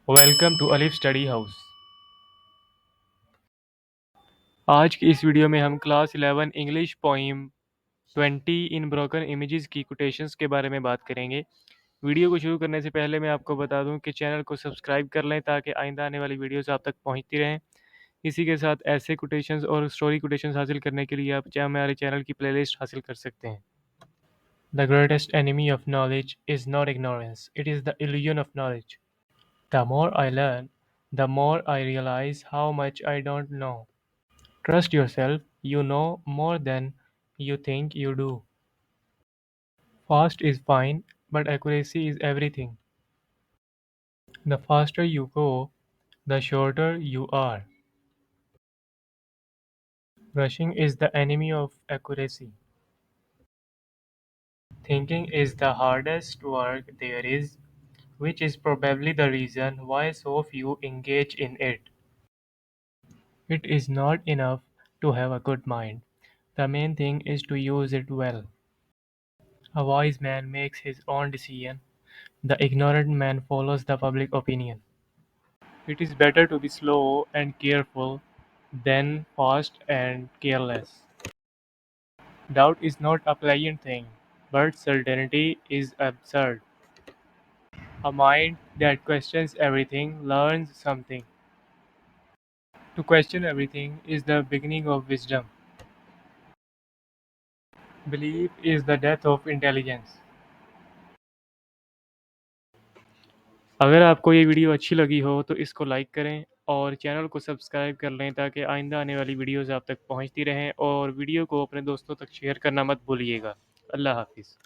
Welcome to अलिफ study house. आज की इस वीडियो में हम क्लास 11 इंग्लिश पोइम 20 इन ब्रोकन इमेजेस की कोटेशंस के बारे में बात करेंगे। वीडियो को शुरू करने से पहले मैं आपको बता दूं कि चैनल को सब्सक्राइब कर लें ताकि आइंदा आने वाली वीडियोस आप तक पहुंचती रहें। इसी के साथ ऐसे कोटेशंस और स्टोरी कोटेशंस हासिल करने के लिए आप चाहे हमारे चैनल की प्लेलिस्ट हासिल कर सकते हैं। The greatest enemy of knowledge is not ignorance, it is the illusion of knowledge. The more I learn, the more I realize how much I don't know. Trust yourself, you know more than you think you do. Fast is fine, but accuracy is everything. The faster you go, the shorter you are. Rushing is the enemy of accuracy. Thinking is the hardest work there is, which is probably the reason why so few engage in it. It is not enough to have a good mind. The main thing is to use it well. A wise man makes his own decision. The ignorant man follows the public opinion. It is better to be slow and careful than fast and careless. Doubt is not a pleasant thing, but certainty is absurd. A mind that questions everything learns something. To question everything is the beginning of wisdom. Belief is the death of intelligence. अगर आपको ये video अच्छी लगी हो तो इसको like करें और चैनल को सब्सक्राइब कर लें ताकि आइंदा आने वाली वीडियोस आप तक पहुंचती रहें और वीडियो को अपने दोस्तों तक शेयर करना मत भूलिएगा। अल्लाह हाफिज़।